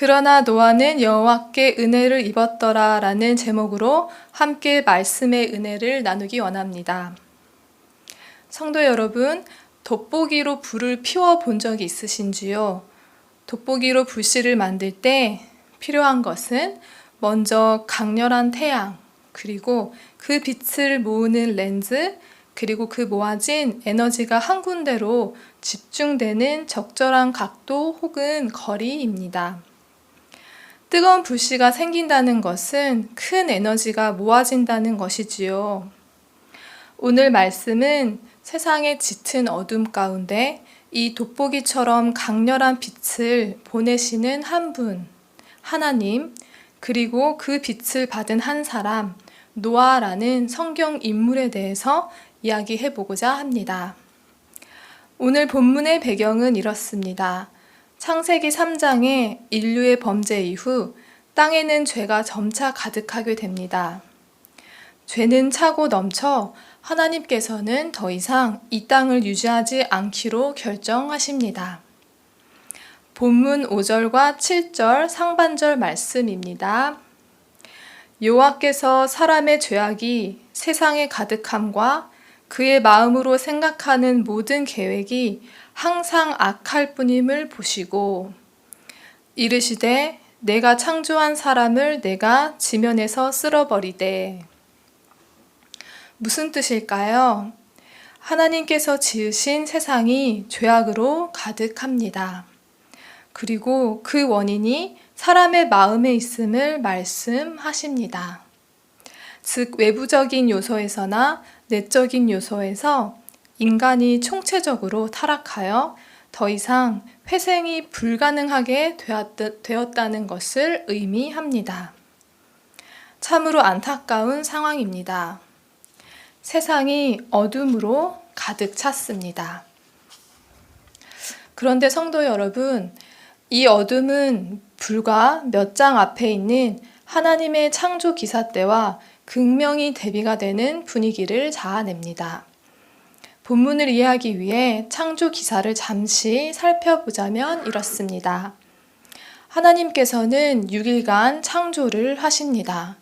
그러나 노아는 여호와께 은혜를 입었더라 라는 제목으로 함께 말씀의 은혜를 나누기 원합니다. 성도 여러분, 돋보기로 불을 피워 본 적이 있으신지요? 돋보기로 불씨를 만들 때 필요한 것은 먼저 강렬한 태양, 그리고 그 빛을 모으는 렌즈, 그리고 그 모아진 에너지가 한 군데로 집중되는 적절한 각도 혹은 거리입니다. 뜨거운 불씨가 생긴다는 것은 큰 에너지가 모아진다는 것이지요. 오늘 말씀은 세상의 짙은 어둠 가운데 이 돋보기처럼 강렬한 빛을 보내시는 한 분, 하나님, 그리고 그 빛을 받은 한 사람, 노아라는 성경 인물에 대해서 이야기해 보고자 합니다. 오늘 본문의 배경은 이렇습니다. 창세기 3장에 인류의 범죄 이후 땅에는 죄가 점차 가득하게 됩니다. 죄는 차고 넘쳐 하나님께서는 더 이상 이 땅을 유지하지 않기로 결정하십니다. 본문 5절과 7절 상반절 말씀입니다. 여호와께서 사람의 죄악이 세상에 가득함과 그의 마음으로 생각하는 모든 계획이 항상 악할 뿐임을 보시고 이르시되 내가 창조한 사람을 내가 지면에서 쓸어버리되. 무슨 뜻일까요? 하나님께서 지으신 세상이 죄악으로 가득합니다. 그리고 그 원인이 사람의 마음에 있음을 말씀하십니다. 즉 외부적인 요소에서나 내적인 요소에서 인간이 총체적으로 타락하여 더 이상 회생이 불가능하게 되었다는 것을 의미합니다. 참으로 안타까운 상황입니다. 세상이 어둠으로 가득 찼습니다. 그런데 성도 여러분, 이 어둠은 불과 몇 장 앞에 있는 하나님의 창조 기사 때와 극명히 대비가 되는 분위기를 자아냅니다. 본문을 이해하기 위해 창조 기사를 잠시 살펴보자면 이렇습니다. 하나님께서는 6일간 창조를 하십니다.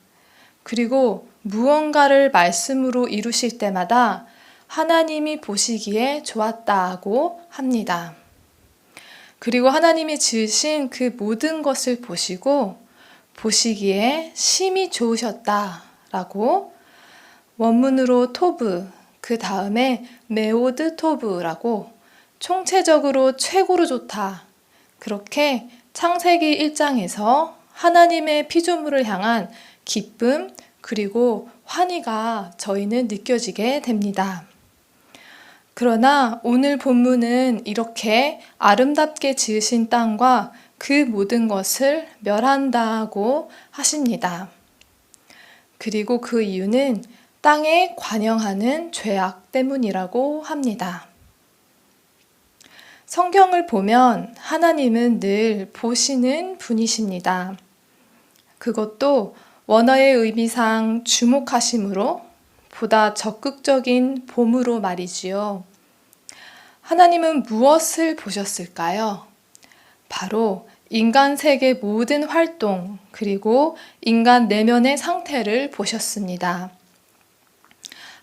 그리고 무언가를 말씀으로 이루실 때마다 하나님이 보시기에 좋았다고 합니다. 그리고 하나님이 지으신 그 모든 것을 보시기에 심히 좋으셨다라고 원문으로 토브, 그 다음에 메오드 토브라고 총체적으로 최고로 좋다. 그렇게 창세기 1장에서 하나님의 피조물을 향한 기쁨 그리고 환희가 저희는 느껴지게 됩니다. 그러나 오늘 본문은 이렇게 아름답게 지으신 땅과 그 모든 것을 멸한다고 하십니다. 그리고 그 이유는 땅에 관영하는 죄악 때문이라고 합니다. 성경을 보면 하나님은 늘 보시는 분이십니다. 그것도 원어의 의미상 주목하심으로 보다 적극적인 봄으로 말이지요. 하나님은 무엇을 보셨을까요? 바로 인간 세계 모든 활동 그리고 인간 내면의 상태를 보셨습니다.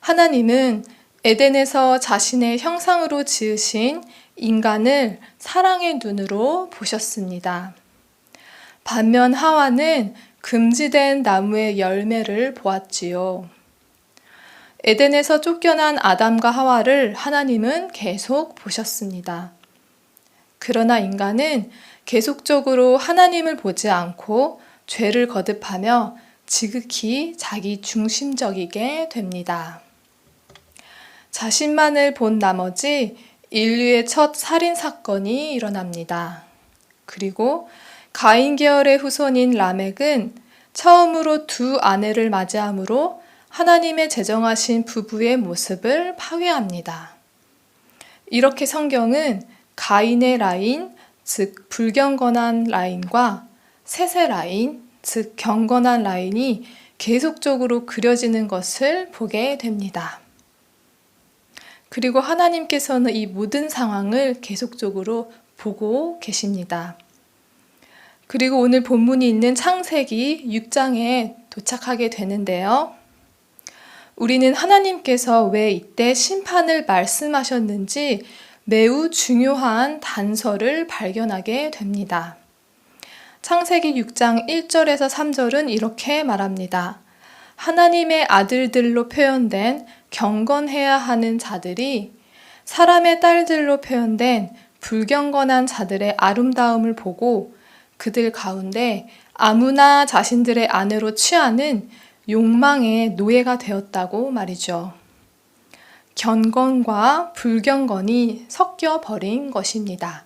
하나님은 에덴에서 자신의 형상으로 지으신 인간을 사랑의 눈으로 보셨습니다. 반면 하와는 금지된 나무의 열매를 보았지요. 에덴에서 쫓겨난 아담과 하와를 하나님은 계속 보셨습니다. 그러나 인간은 계속적으로 하나님을 보지 않고 죄를 거듭하며 지극히 자기 중심적이게 됩니다. 자신만을 본 나머지 인류의 첫 살인 사건이 일어납니다. 그리고 가인 계열의 후손인 라멕은 처음으로 두 아내를 맞이함으로 하나님의 제정하신 부부의 모습을 파괴합니다. 이렇게 성경은 가인의 라인, 즉 불경건한 라인과 셋의 라인, 즉 경건한 라인이 계속적으로 그려지는 것을 보게 됩니다. 그리고 하나님께서는 이 모든 상황을 계속적으로 보고 계십니다. 그리고 오늘 본문이 있는 창세기 6장에 도착하게 되는데요. 우리는 하나님께서 왜 이때 심판을 말씀하셨는지 매우 중요한 단서를 발견하게 됩니다. 창세기 6장 1절에서 3절은 이렇게 말합니다. 하나님의 아들들로 표현된 경건해야 하는 자들이 사람의 딸들로 표현된 불경건한 자들의 아름다움을 보고 그들 가운데 아무나 자신들의 아내로 취하는 욕망의 노예가 되었다고 말이죠. 경건과 불경건이 섞여 버린 것입니다.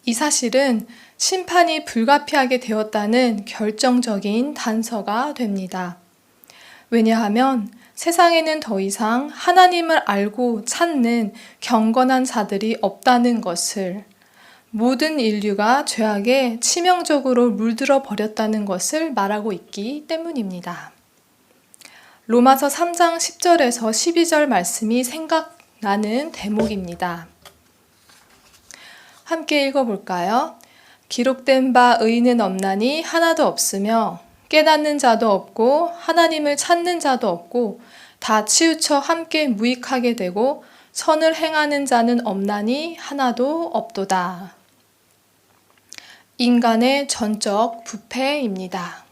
이 사실은 심판이 불가피하게 되었다는 결정적인 단서가 됩니다. 왜냐하면 세상에는 더 이상 하나님을 알고 찾는 경건한 자들이 없다는 것을, 모든 인류가 죄악에 치명적으로 물들어 버렸다는 것을 말하고 있기 때문입니다. 로마서 3장 10절에서 12절 말씀이 생각나는 대목입니다. 함께 읽어볼까요? 기록된 바 의인은 없나니 하나도 없으며 깨닫는 자도 없고 하나님을 찾는 자도 없고 다 치우쳐 함께 무익하게 되고 선을 행하는 자는 없나니 하나도 없도다. 인간의 전적 부패입니다.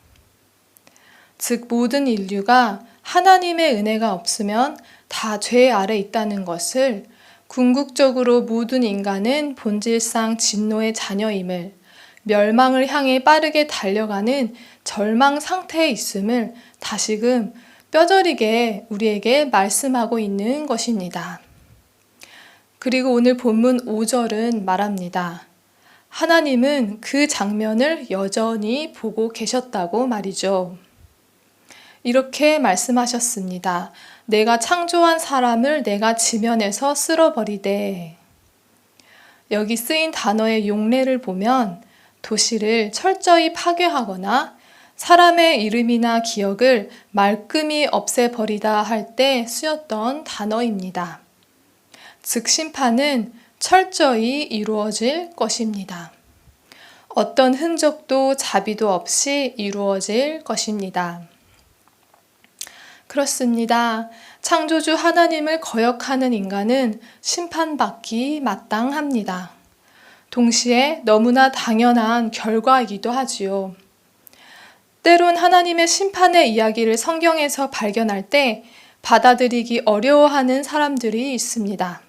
즉 모든 인류가 하나님의 은혜가 없으면 다 죄 아래 있다는 것을, 궁극적으로 모든 인간은 본질상 진노의 자녀임을, 멸망을 향해 빠르게 달려가는 절망 상태에 있음을 다시금 뼈저리게 우리에게 말씀하고 있는 것입니다. 그리고 오늘 본문 5절은 말합니다. 하나님은 그 장면을 여전히 보고 계셨다고 말이죠. 이렇게 말씀하셨습니다. 내가 창조한 사람을 내가 지면에서 쓸어버리되. 여기 쓰인 단어의 용례를 보면 도시를 철저히 파괴하거나 사람의 이름이나 기억을 말끔히 없애버리다 할 때 쓰였던 단어입니다. 즉 심판은 철저히 이루어질 것입니다. 어떤 흔적도 자비도 없이 이루어질 것입니다. 그렇습니다. 창조주 하나님을 거역하는 인간은 심판받기 마땅합니다. 동시에 너무나 당연한 결과이기도 하지요. 때론 하나님의 심판의 이야기를 성경에서 발견할 때 받아들이기 어려워하는 사람들이 있습니다.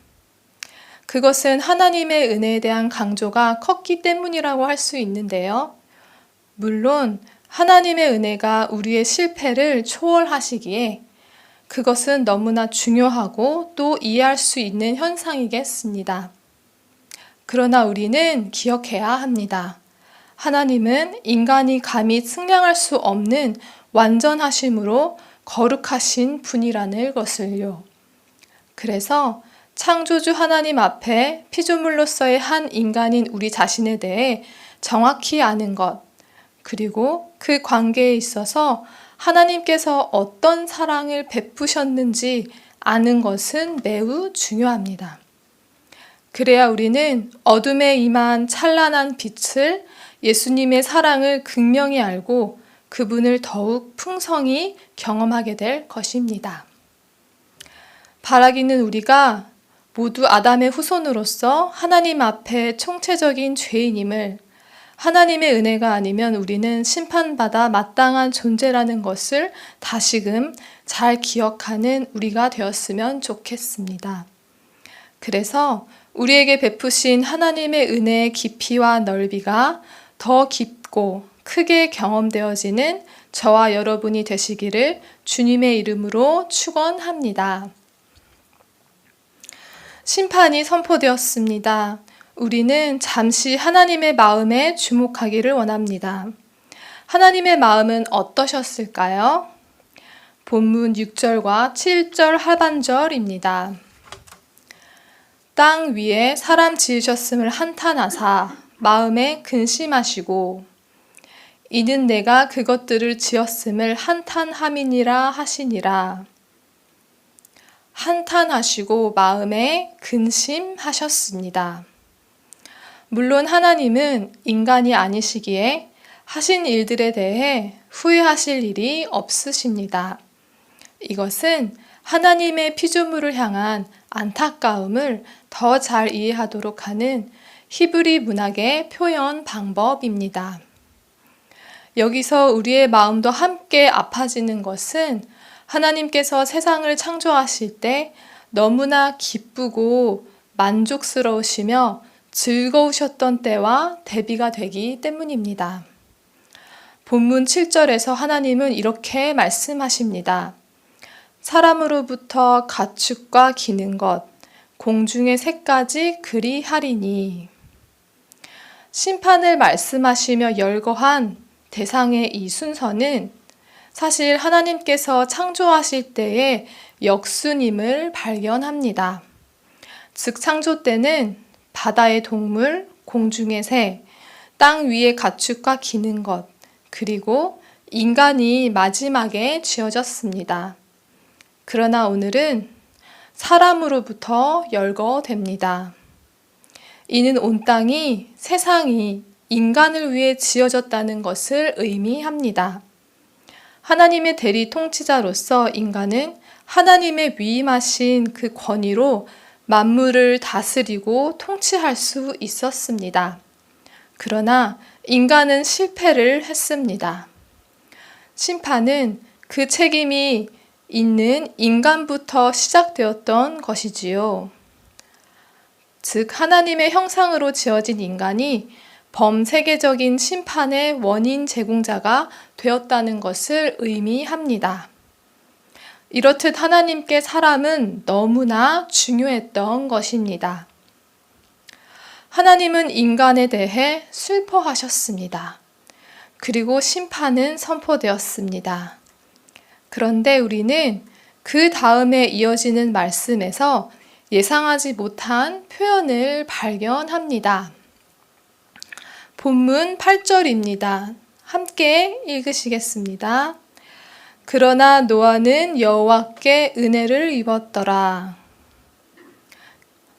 그것은 하나님의 은혜에 대한 강조가 컸기 때문이라고 할 수 있는데요. 물론 하나님의 은혜가 우리의 실패를 초월하시기에 그것은 너무나 중요하고 또 이해할 수 있는 현상이겠습니다. 그러나 우리는 기억해야 합니다. 하나님은 인간이 감히 측량할 수 없는 완전하심으로 거룩하신 분이라는 것을요. 그래서 창조주 하나님 앞에 피조물로서의 한 인간인 우리 자신에 대해 정확히 아는 것, 그리고 그 관계에 있어서 하나님께서 어떤 사랑을 베푸셨는지 아는 것은 매우 중요합니다. 그래야 우리는 어둠에 임한 찬란한 빛을, 예수님의 사랑을 극명히 알고 그분을 더욱 풍성히 경험하게 될 것입니다. 바라기는 우리가 모두 아담의 후손으로서 하나님 앞에 총체적인 죄인임을, 하나님의 은혜가 아니면 우리는 심판받아 마땅한 존재라는 것을 다시금 잘 기억하는 우리가 되었으면 좋겠습니다. 그래서 우리에게 베푸신 하나님의 은혜의 깊이와 넓이가 더 깊고 크게 경험되어지는 저와 여러분이 되시기를 주님의 이름으로 축원합니다. 심판이 선포되었습니다. 우리는 잠시 하나님의 마음에 주목하기를 원합니다. 하나님의 마음은 어떠셨을까요? 본문 6절과 7절 하반절입니다. 땅 위에 사람 지으셨음을 한탄하사 마음에 근심하시고 이는 내가 그것들을 지었음을 한탄함이니라 하시니라. 한탄하시고 마음에 근심하셨습니다. 물론 하나님은 인간이 아니시기에 하신 일들에 대해 후회하실 일이 없으십니다. 이것은 하나님의 피조물을 향한 안타까움을 더 잘 이해하도록 하는 히브리 문학의 표현 방법입니다. 여기서 우리의 마음도 함께 아파지는 것은 하나님께서 세상을 창조하실 때 너무나 기쁘고 만족스러우시며 즐거우셨던 때와 대비가 되기 때문입니다. 본문 7절에서 하나님은 이렇게 말씀하십니다. 사람으로부터 가축과 기는 것, 공중의 새까지 그리하리니. 심판을 말씀하시며 열거한 대상의 이 순서는 사실 하나님께서 창조하실 때의 역순임을 발견합니다. 즉 창조 때는 바다의 동물, 공중의 새, 땅 위의 가축과 기는 것, 그리고 인간이 마지막에 지어졌습니다. 그러나 오늘은 사람으로부터 열거됩니다. 이는 온 땅이, 세상이 인간을 위해 지어졌다는 것을 의미합니다. 하나님의 대리 통치자로서 인간은 하나님의 위임하신 그 권위로 만물을 다스리고 통치할 수 있었습니다. 그러나 인간은 실패를 했습니다. 심판은 그 책임이 있는 인간부터 시작되었던 것이지요. 즉 하나님의 형상으로 지어진 인간이 범세계적인 심판의 원인 제공자가 되었다는 것을 의미합니다. 이렇듯 하나님께 사람은 너무나 중요했던 것입니다. 하나님은 인간에 대해 슬퍼하셨습니다. 그리고 심판은 선포되었습니다. 그런데 우리는 그 다음에 이어지는 말씀에서 예상하지 못한 표현을 발견합니다. 본문 8절입니다. 함께 읽으시겠습니다. 그러나 노아는 여호와께 은혜를 입었더라.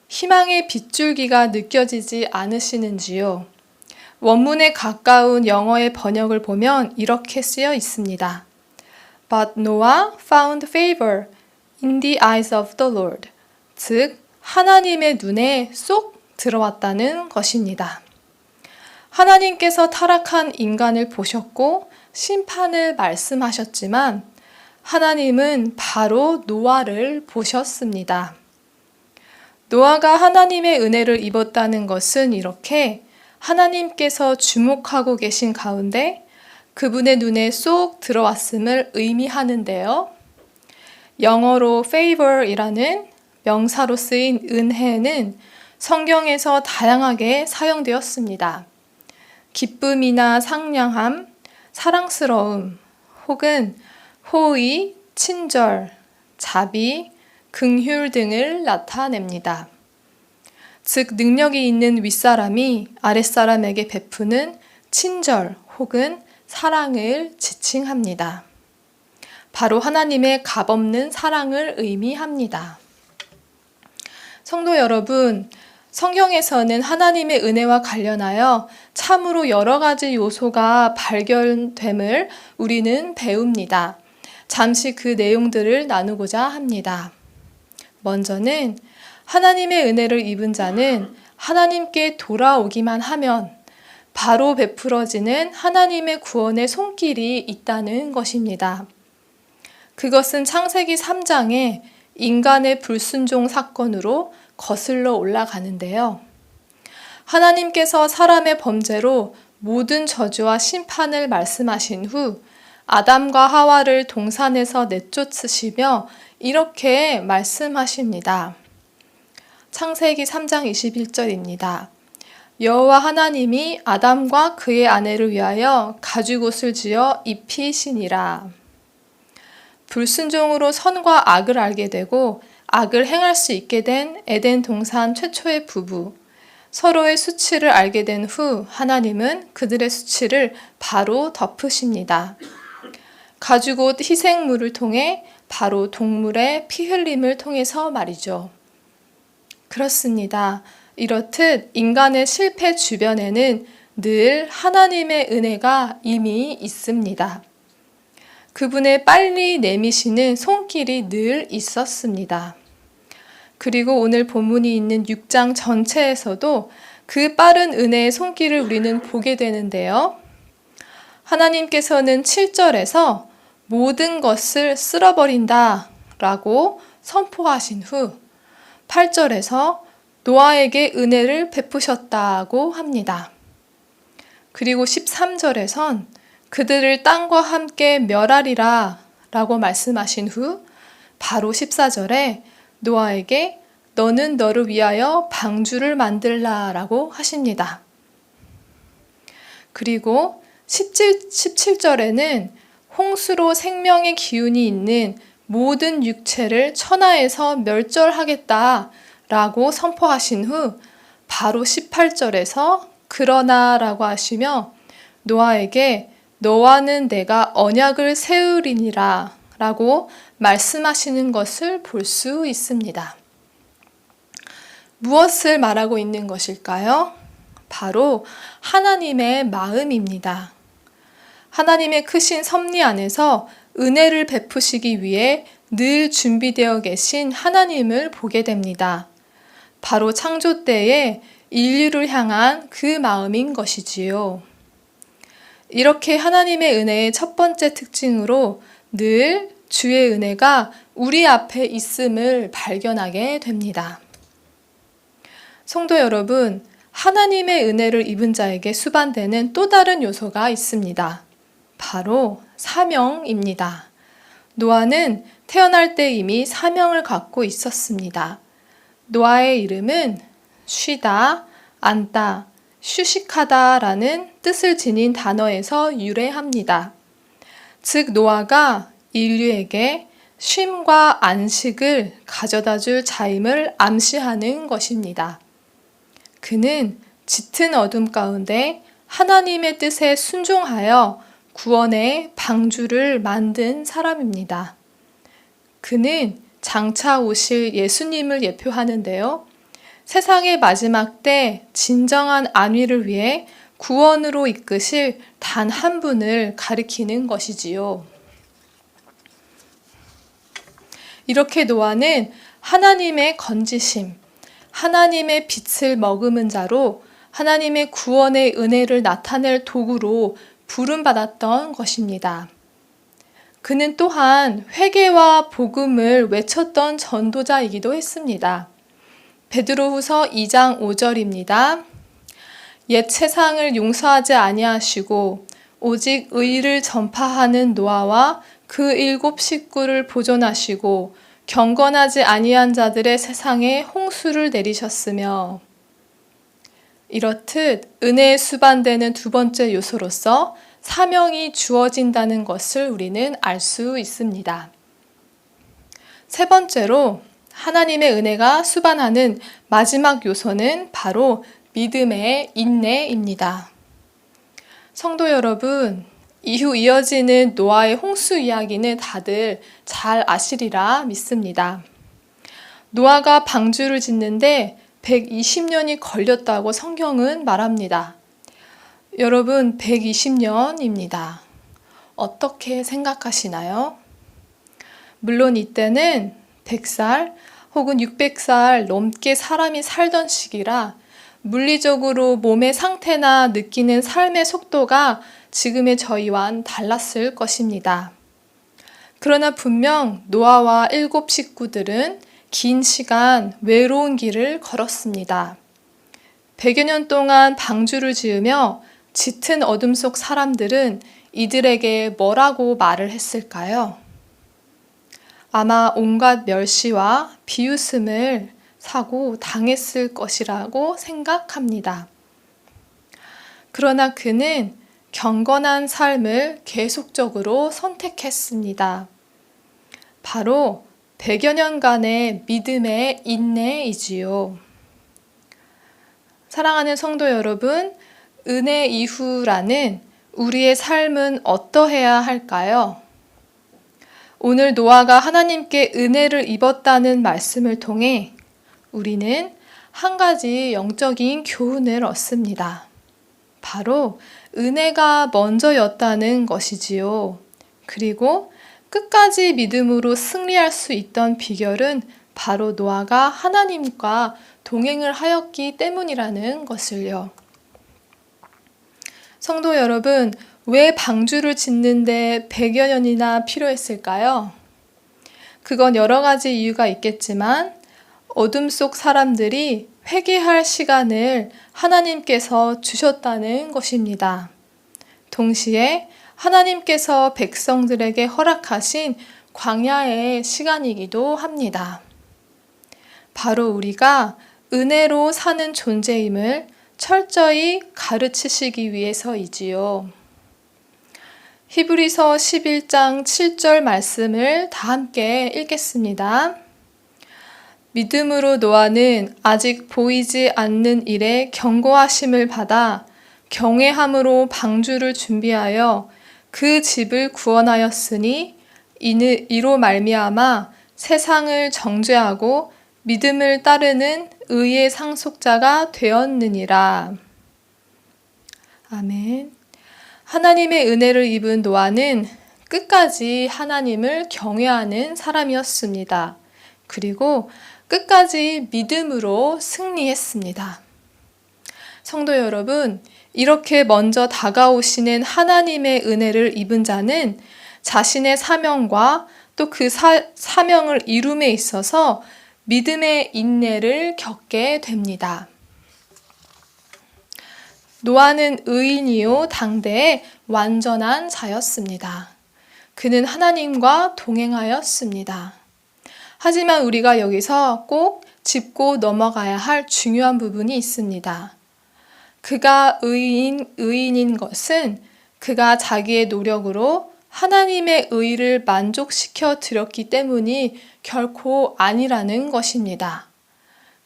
희망의 빗줄기가 느껴지지 않으시는지요? 원문에 가까운 영어의 번역을 보면 이렇게 쓰여 있습니다. But Noah found favor in the eyes of the Lord. 즉, 하나님의 눈에 쏙 들어왔다는 것입니다. 하나님께서 타락한 인간을 보셨고 심판을 말씀하셨지만 하나님은 바로 노아를 보셨습니다. 노아가 하나님의 은혜를 입었다는 것은 이렇게 하나님께서 주목하고 계신 가운데 그분의 눈에 쏙 들어왔음을 의미하는데요. 영어로 favor이라는 명사로 쓰인 은혜는 성경에서 다양하게 사용되었습니다. 기쁨이나 상냥함, 사랑스러움, 혹은 호의, 친절, 자비, 긍휼 등을 나타냅니다. 즉 능력이 있는 윗사람이 아랫사람에게 베푸는 친절 혹은 사랑을 지칭합니다. 바로 하나님의 값없는 사랑을 의미합니다. 성도 여러분, 성경에서는 하나님의 은혜와 관련하여 참으로 여러 가지 요소가 발견됨을 우리는 배웁니다. 잠시 그 내용들을 나누고자 합니다. 먼저는 하나님의 은혜를 입은 자는 하나님께 돌아오기만 하면 바로 베풀어지는 하나님의 구원의 손길이 있다는 것입니다. 그것은 창세기 3장에 인간의 불순종 사건으로 거슬러 올라가는데요. 하나님께서 사람의 범죄로 모든 저주와 심판을 말씀하신 후 아담과 하와를 동산에서 내쫓으시며 이렇게 말씀하십니다. 창세기 3장 21절입니다. 여호와 하나님이 아담과 그의 아내를 위하여 가죽옷을 지어 입히시니라. 불순종으로 선과 악을 알게 되고 악을 행할 수 있게 된 에덴 동산 최초의 부부, 서로의 수치를 알게 된 후 하나님은 그들의 수치를 바로 덮으십니다. 가죽옷 희생물을 통해 바로 동물의 피 흘림을 통해서 말이죠. 그렇습니다. 이렇듯 인간의 실패 주변에는 늘 하나님의 은혜가 이미 있습니다. 그분의 빨리 내미시는 손길이 늘 있었습니다. 그리고 오늘 본문이 있는 6장 전체에서도 그 빠른 은혜의 손길을 우리는 보게 되는데요. 하나님께서는 7절에서 모든 것을 쓸어버린다 라고 선포하신 후 8절에서 노아에게 은혜를 베푸셨다고 합니다. 그리고 13절에선 그들을 땅과 함께 멸하리라 라고 말씀하신 후 바로 14절에 노아에게 너는 너를 위하여 방주를 만들라 라고 하십니다. 그리고 17절에는 홍수로 생명의 기운이 있는 모든 육체를 천하에서 멸절하겠다 라고 선포하신 후 바로 18절에서 그러나 라고 하시며 노아에게 너와는 내가 언약을 세우리니라 라고 말씀하시는 것을 볼 수 있습니다. 무엇을 말하고 있는 것일까요? 바로 하나님의 마음입니다. 하나님의 크신 섭리 안에서 은혜를 베푸시기 위해 늘 준비되어 계신 하나님을 보게 됩니다. 바로 창조 때에 인류를 향한 그 마음인 것이지요. 이렇게 하나님의 은혜의 첫 번째 특징으로 늘 주의 은혜가 우리 앞에 있음을 발견하게 됩니다. 성도 여러분, 하나님의 은혜를 입은 자에게 수반되는 또 다른 요소가 있습니다. 바로 사명입니다. 노아는 태어날 때 이미 사명을 갖고 있었습니다. 노아의 이름은 쉬다, 앉다, 휴식하다 라는 뜻을 지닌 단어에서 유래합니다. 즉 노아가 인류에게 쉼과 안식을 가져다 줄 자임을 암시하는 것입니다. 그는 짙은 어둠 가운데 하나님의 뜻에 순종하여 구원의 방주를 만든 사람입니다. 그는 장차 오실 예수님을 예표하는데요. 세상의 마지막 때 진정한 안위를 위해 구원으로 이끄실 단 한 분을 가리키는 것이지요. 이렇게 노아는 하나님의 건지심, 하나님의 빛을 머금은 자로 하나님의 구원의 은혜를 나타낼 도구로 부름받았던 것입니다. 그는 또한 회개와 복음을 외쳤던 전도자이기도 했습니다. 베드로후서 2장 5절입니다. 옛 세상을 용서하지 아니하시고 오직 의를 전파하는 노아와 그 7 식구를 보존하시고 경건하지 아니한 자들의 세상에 홍수를 내리셨으며 이렇듯 은혜에 수반되는 두 번째 요소로서 사명이 주어진다는 것을 우리는 알 수 있습니다. 세 번째로 하나님의 은혜가 수반하는 마지막 요소는 바로 믿음의 인내입니다. 성도 여러분, 이후 이어지는 노아의 홍수 이야기는 다들 잘 아시리라 믿습니다. 노아가 방주를 짓는데 120년이 걸렸다고 성경은 말합니다. 여러분, 120년입니다. 어떻게 생각하시나요? 물론 이때는 100살 혹은 600살 넘게 사람이 살던 시기라 물리적으로 몸의 상태나 느끼는 삶의 속도가 지금의 저희와는 달랐을 것입니다. 그러나 분명 노아와 7 식구들은 긴 시간 외로운 길을 걸었습니다. 100여 년 동안 방주를 지으며 짙은 어둠 속 사람들은 이들에게 뭐라고 말을 했을까요? 아마 온갖 멸시와 비웃음을 사고 당했을 것이라고 생각합니다. 그러나 그는 경건한 삶을 계속적으로 선택했습니다. 바로 100여 년간의 믿음의 인내이지요. 사랑하는 성도 여러분, 은혜 이후라는 우리의 삶은 어떠해야 할까요? 오늘 노아가 하나님께 은혜를 입었다는 말씀을 통해 우리는 한 가지 영적인 교훈을 얻습니다. 바로 은혜가 먼저였다는 것이지요. 그리고 끝까지 믿음으로 승리할 수 있던 비결은 바로 노아가 하나님과 동행을 하였기 때문이라는 것을요. 성도 여러분, 왜 방주를 짓는데 100여 년이나 필요했을까요? 그건 여러 가지 이유가 있겠지만 어둠 속 사람들이 회개할 시간을 하나님께서 주셨다는 것입니다. 동시에 하나님께서 백성들에게 허락하신 광야의 시간이기도 합니다. 바로 우리가 은혜로 사는 존재임을 철저히 가르치시기 위해서이지요. 히브리서 11장 7절 말씀을 다 함께 읽겠습니다. 믿음으로 노아는 아직 보이지 않는 일에 경고하심을 받아 경외함으로 방주를 준비하여 그 집을 구원하였으니 이로 말미암아 세상을 정죄하고 믿음을 따르는 의의 상속자가 되었느니라. 아멘. 하나님의 은혜를 입은 노아는 끝까지 하나님을 경외하는 사람이었습니다. 그리고 끝까지 믿음으로 승리했습니다. 성도 여러분, 이렇게 먼저 다가오시는 하나님의 은혜를 입은 자는 자신의 사명과 또 그 사명을 이룸에 있어서 믿음의 인내를 겪게 됩니다. 노아는 의인이요 당대의 완전한 자였습니다. 그는 하나님과 동행하였습니다. 하지만 우리가 여기서 꼭 짚고 넘어가야 할 중요한 부분이 있습니다. 그가 의인인 것은 그가 자기의 노력으로 하나님의 의를 만족시켜 드렸기 때문이 결코 아니라는 것입니다.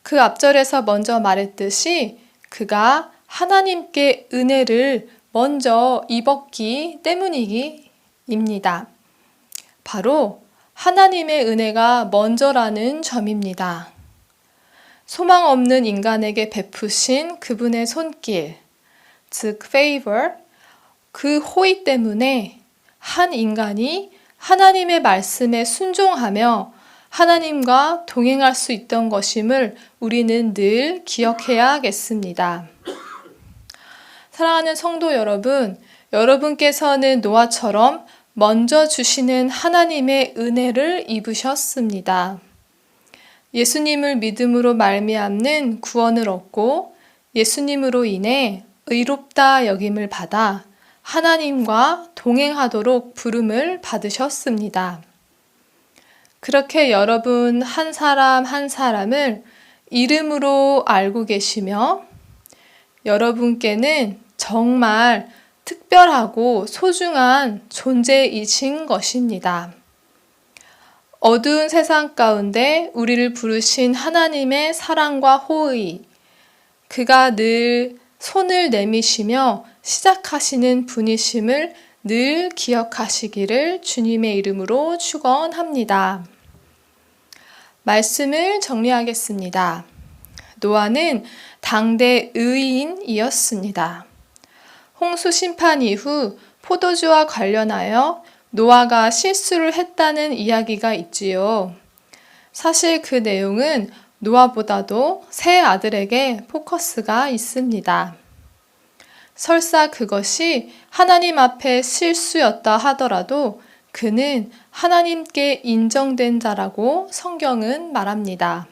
그 앞절에서 먼저 말했듯이 그가 하나님께 은혜를 먼저 입었기 때문입니다. 바로 하나님의 은혜가 먼저라는 점입니다. 소망 없는 인간에게 베푸신 그분의 손길, 즉 favor, 그 호의 때문에 한 인간이 하나님의 말씀에 순종하며 하나님과 동행할 수 있던 것임을 우리는 늘 기억해야겠습니다. 사랑하는 성도 여러분, 여러분께서는 노아처럼 먼저 주시는 하나님의 은혜를 입으셨습니다. 예수님을 믿음으로 말미암는 구원을 얻고 예수님으로 인해 의롭다 여김을 받아 하나님과 동행하도록 부름을 받으셨습니다. 그렇게 여러분 한 사람 한 사람을 이름으로 알고 계시며 여러분께는 정말 특별하고 소중한 존재이신 것입니다. 어두운 세상 가운데 우리를 부르신 하나님의 사랑과 호의, 그가 늘 손을 내미시며 시작하시는 분이심을 늘 기억하시기를 주님의 이름으로 축원합니다. 말씀을 정리하겠습니다. 노아는 당대 의인이었습니다. 홍수 심판 이후 포도주와 관련하여 노아가 실수를 했다는 이야기가 있지요. 사실 그 내용은 노아보다도 세 아들에게 포커스가 있습니다. 설사 그것이 하나님 앞에 실수였다 하더라도 그는 하나님께 인정된 자라고 성경은 말합니다.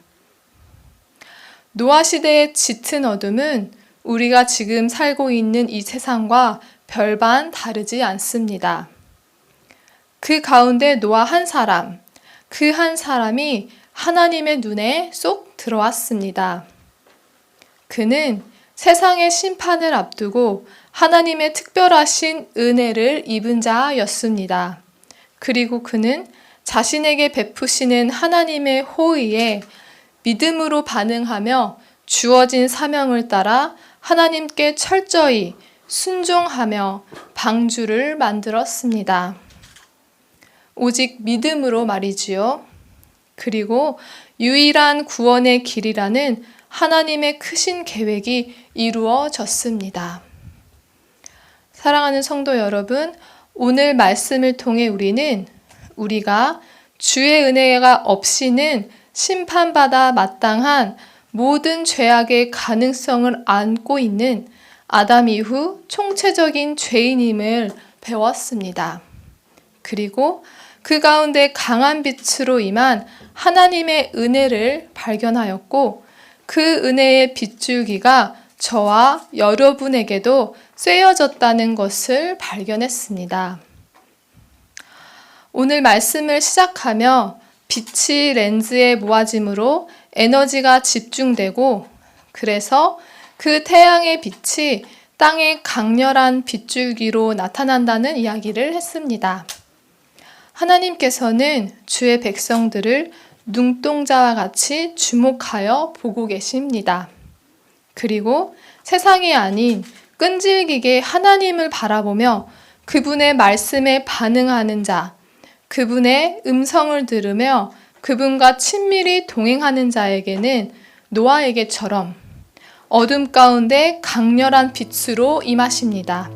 노아 시대의 짙은 어둠은 우리가 지금 살고 있는 이 세상과 별반 다르지 않습니다. 그 가운데 노아 한 사람, 그 한 사람이 하나님의 눈에 쏙 들어왔습니다. 그는 세상의 심판을 앞두고 하나님의 특별하신 은혜를 입은 자였습니다. 그리고 그는 자신에게 베푸시는 하나님의 호의에 믿음으로 반응하며 주어진 사명을 따라 하나님께 철저히 순종하며 방주를 만들었습니다. 오직 믿음으로 말이지요. 그리고 유일한 구원의 길이라는 하나님의 크신 계획이 이루어졌습니다. 사랑하는 성도 여러분, 오늘 말씀을 통해 우리가 주의 은혜가 없이는 심판받아 마땅한 모든 죄악의 가능성을 안고 있는 아담 이후 총체적인 죄인임을 배웠습니다. 그리고 그 가운데 강한 빛으로 임한 하나님의 은혜를 발견하였고, 그 은혜의 빗줄기가 저와 여러분에게도 쐬어졌다는 것을 발견했습니다. 오늘 말씀을 시작하며 빛이 렌즈에 모아짐으로 에너지가 집중되고, 그래서 그 태양의 빛이 땅의 강렬한 빗줄기로 나타난다는 이야기를 했습니다. 하나님께서는 주의 백성들을 눈동자와 같이 주목하여 보고 계십니다. 그리고 세상이 아닌 끈질기게 하나님을 바라보며 그분의 말씀에 반응하는 자, 그분의 음성을 들으며 그분과 친밀히 동행하는 자에게는 노아에게처럼 어둠 가운데 강렬한 빛으로 임하십니다.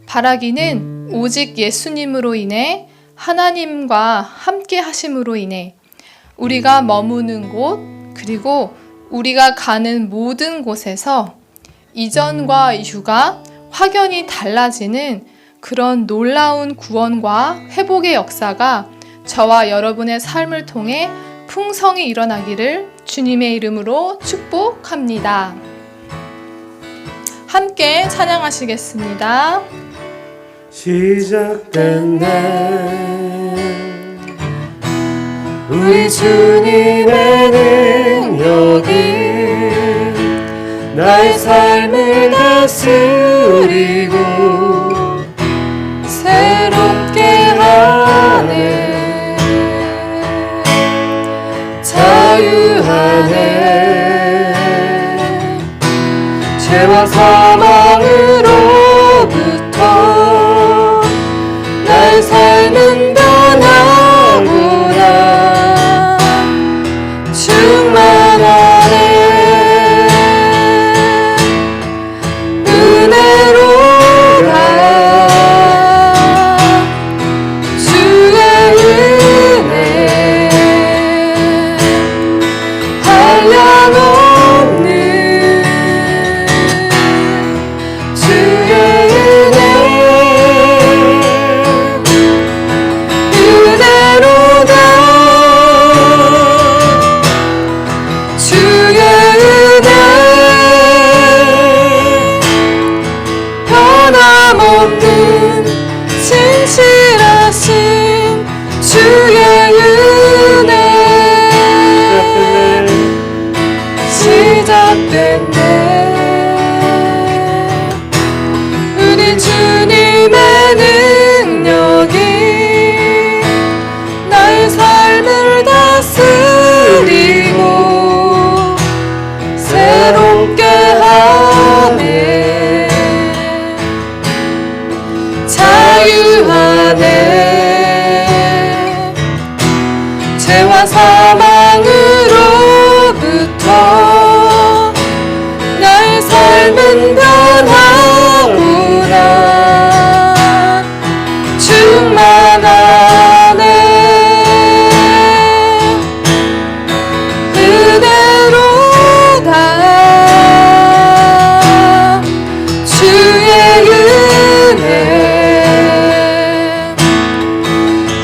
바라기는 오직 예수님으로 인해, 하나님과 함께 하심으로 인해 우리가 머무는 곳, 그리고 우리가 가는 모든 곳에서 이전과 이후가 확연히 달라지는 그런 놀라운 구원과 회복의 역사가 저와 여러분의 삶을 통해 풍성히 일어나기를 주님의 이름으로 축복합니다. 함께 찬양하시겠습니다. 시작된 날 우리 주님의 능력이 나의 삶을 다스리고 새롭게 하네, 자유하네. 죄와 사망으로부터 나의 삶은 변하구나. 충만하네. 은혜로다. 주의 은혜 한량없는 주의 은혜 은혜로다. 주의 은혜 변함없는 진실하신 주의 은혜 시작됐네. 우리 주님의 능력이 나의 삶을 다스리고 새롭게 하네, 자유하네. 죄와 사망으로부터 나의 삶은 변하구나. 충만하네. 은혜로다. 주의 은혜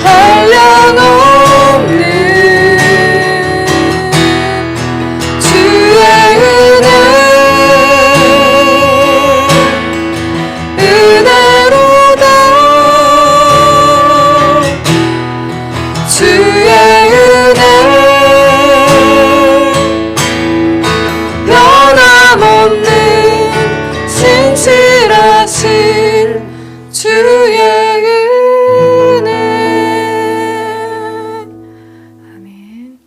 한량없는 주의 은혜 은혜로다. 주의 은혜 변함없는 진실하신 주의 은혜. 아멘.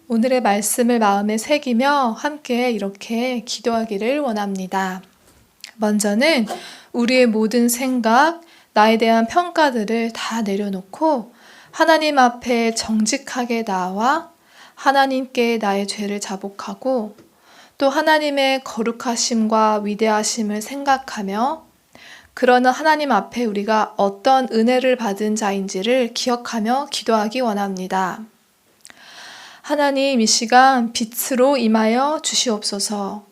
오늘의 말씀을 마음에 새기며 함께 이렇게 기도하기를 원합니다. 먼저는 우리의 모든 생각, 나에 대한 평가들을 다 내려놓고 하나님 앞에 정직하게 나와 하나님께 나의 죄를 자복하고 또 하나님의 거룩하심과 위대하심을 생각하며 그러나 하나님 앞에 우리가 어떤 은혜를 받은 자인지를 기억하며 기도하기 원합니다. 하나님, 이 시간 빛으로 임하여 주시옵소서.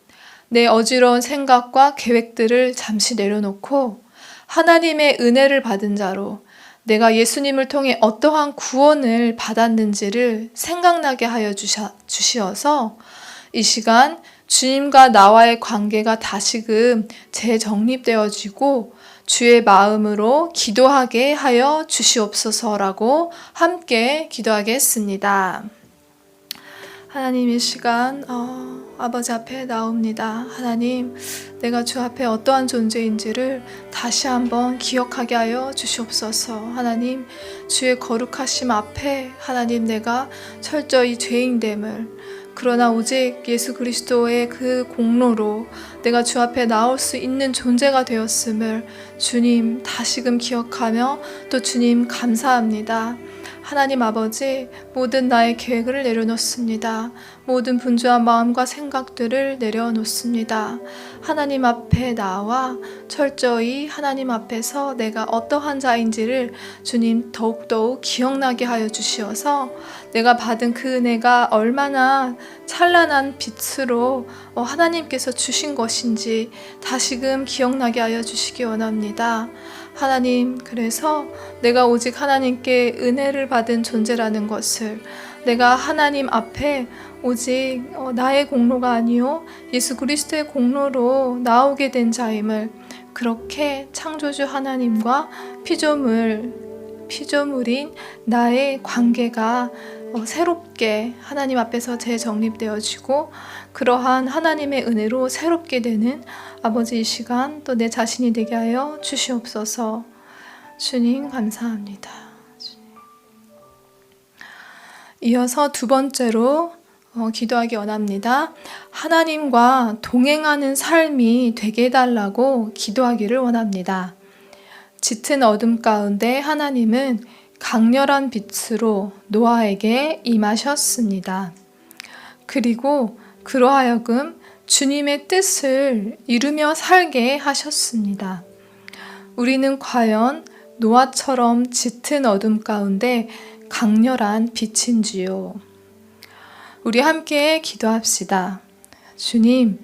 내 어지러운 생각과 계획들을 잠시 내려놓고 하나님의 은혜를 받은 자로 내가 예수님을 통해 어떠한 구원을 받았는지를 생각나게 하여 주시어서 이 시간 주님과 나와의 관계가 다시금 재정립되어지고 주의 마음으로 기도하게 하여 주시옵소서라고 함께 기도하겠습니다. 하나님, 이 시간 아버지 앞에 나옵니다. 하나님, 내가 주 앞에 어떠한 존재인지를 다시 한번 기억하게 하여 주시옵소서. 하나님, 주의 거룩하심 앞에 하나님 내가 철저히 죄인됨을 그러나 오직 예수 그리스도의 그 공로로 내가 주 앞에 나올 수 있는 존재가 되었음을 주님 다시금 기억하며 또 주님 감사합니다. 하나님 아버지, 모든 나의 계획을 내려놓습니다. 모든 분주한 마음과 생각들을 내려놓습니다. 하나님 앞에 나와 철저히 하나님 앞에서 내가 어떠한 자인지를 주님 더욱더욱 기억나게 하여 주시어서 내가 받은 그 은혜가 얼마나 찬란한 빛으로 하나님께서 주신 것인지 다시금 기억나게 하여 주시기 원합니다. 하나님, 그래서 내가 오직 하나님께 은혜를 받은 존재라는 것을 내가 하나님 앞에 오직 나의 공로가 아니요 예수 그리스도의 공로로 나오게 된 자임을 그렇게 창조주 하나님과 피조물인 나의 관계가 새롭게 하나님 앞에서 재정립되어지고 그러한 하나님의 은혜로 새롭게 되는 아버지 이 시간 또 내 자신이 되게 하여 주시옵소서. 주님 감사합니다. 주님. 이어서 두 번째로 기도하기 원합니다. 하나님과 동행하는 삶이 되게 해달라고 기도하기를 원합니다. 짙은 어둠 가운데 하나님은 강렬한 빛으로 노아에게 임하셨습니다. 그리고 그러하여금 주님의 뜻을 이루며 살게 하셨습니다. 우리는 과연 노아처럼 짙은 어둠 가운데 강렬한 빛인지요? 우리 함께 기도합시다. 주님,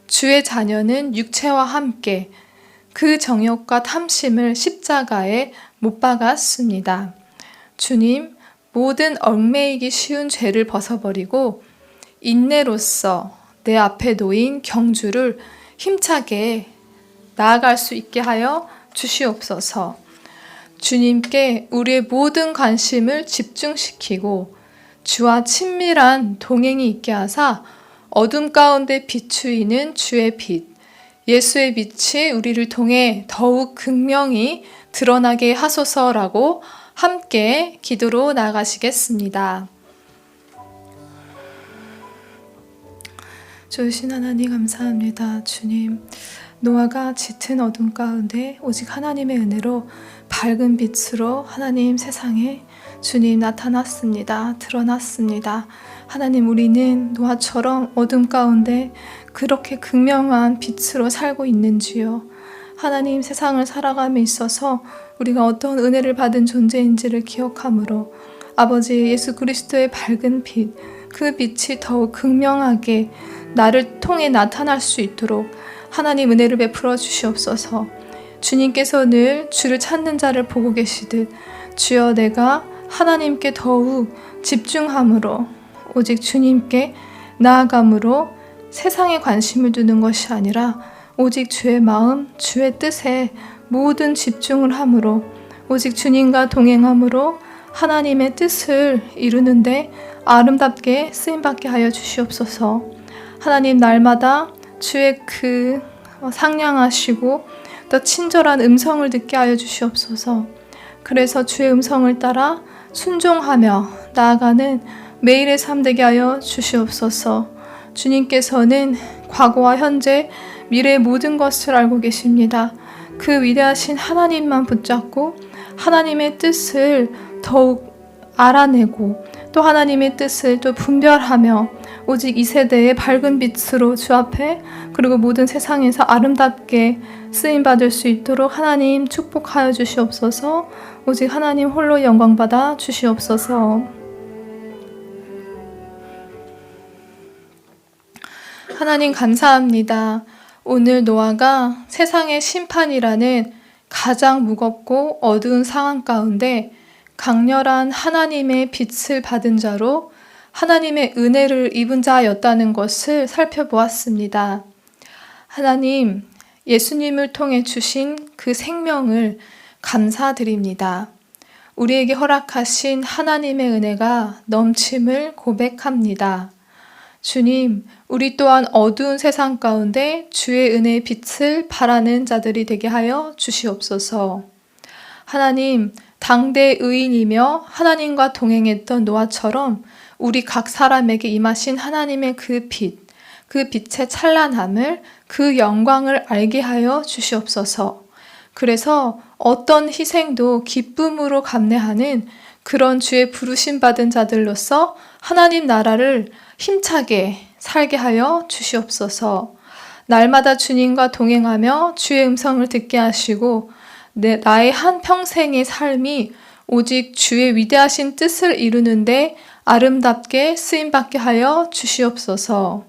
주의 자녀는 육체와 함께 그 정욕과 탐심을 십자가에 못 박았습니다. 주님, 모든 얽매이기 쉬운 죄를 벗어버리고 인내로서 내 앞에 놓인 경주를 힘차게 나아갈 수 있게 하여 주시옵소서. 주님께 우리의 모든 관심을 집중시키고 주와 친밀한 동행이 있게 하사 어둠 가운데 비추이는 주의 빛, 예수의 빛이 우리를 통해 더욱 극명히 드러나게 하소서라고 함께 기도로 나아가시겠습니다. 주신 하나님 감사합니다. 주님, 노아가 짙은 어둠 가운데 오직 하나님의 은혜로 밝은 빛으로 하나님 세상에 주님 나타났습니다. 드러났습니다. 하나님, 우리는 노아처럼 어둠 가운데 그렇게 극명한 빛으로 살고 있는지요? 하나님, 세상을 살아감에 있어서 우리가 어떤 은혜를 받은 존재인지를 기억함으로 아버지 예수 그리스도의 밝은 빛, 그 빛이 더욱 극명하게 나를 통해 나타날 수 있도록 하나님 은혜를 베풀어 주시옵소서. 주님께서 늘 주를 찾는 자를 보고 계시듯 주여 내가 하나님께 더욱 집중함으로 오직 주님께 나아감으로 세상에 관심을 두는 것이 아니라 오직 주의 마음, 주의 뜻에 모든 집중을 함으로 오직 주님과 동행함으로 하나님의 뜻을 이루는데 아름답게 쓰임받게 하여 주시옵소서. 하나님, 날마다 주의 그 상냥하시고 또 친절한 음성을 듣게 하여 주시옵소서. 그래서 주의 음성을 따라 순종하며 나아가는 매일의 삶 되게 하여 주시옵소서. 주님께서는 과거와 현재, 미래의 모든 것을 알고 계십니다. 그 위대하신 하나님만 붙잡고 하나님의 뜻을 더욱 알아내고 또 하나님의 뜻을 또 분별하며 오직 이 세대의 밝은 빛으로 주 앞에 그리고 모든 세상에서 아름답게 쓰임받을 수 있도록 하나님 축복하여 주시옵소서. 오직 하나님 홀로 영광받아 주시옵소서. 하나님 감사합니다. 오늘 노아가 세상의 심판이라는 가장 무겁고 어두운 상황 가운데 강렬한 하나님의 빛을 받은 자로 하나님의 은혜를 입은 자였다는 것을 살펴보았습니다. 하나님, 예수님을 통해 주신 그 생명을 감사드립니다. 우리에게 허락하신 하나님의 은혜가 넘침을 고백합니다. 주님, 우리 또한 어두운 세상 가운데 주의 은혜의 빛을 발하는 자들이 되게 하여 주시옵소서. 하나님, 당대 의인이며 하나님과 동행했던 노아처럼 우리 각 사람에게 임하신 하나님의 그 빛, 그 빛의 찬란함을, 그 영광을 알게 하여 주시옵소서. 그래서 어떤 희생도 기쁨으로 감내하는 그런 주의 부르심 받은 자들로서 하나님 나라를 힘차게 살게 하여 주시옵소서. 날마다 주님과 동행하며 주의 음성을 듣게 하시고 나의 한 평생의 삶이 오직 주의 위대하신 뜻을 이루는데 아름답게 쓰임받게 하여 주시옵소서.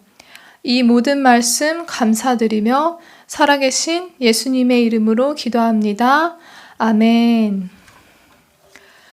이 모든 말씀 감사드리며 살아계신 예수님의 이름으로 기도합니다. 아멘.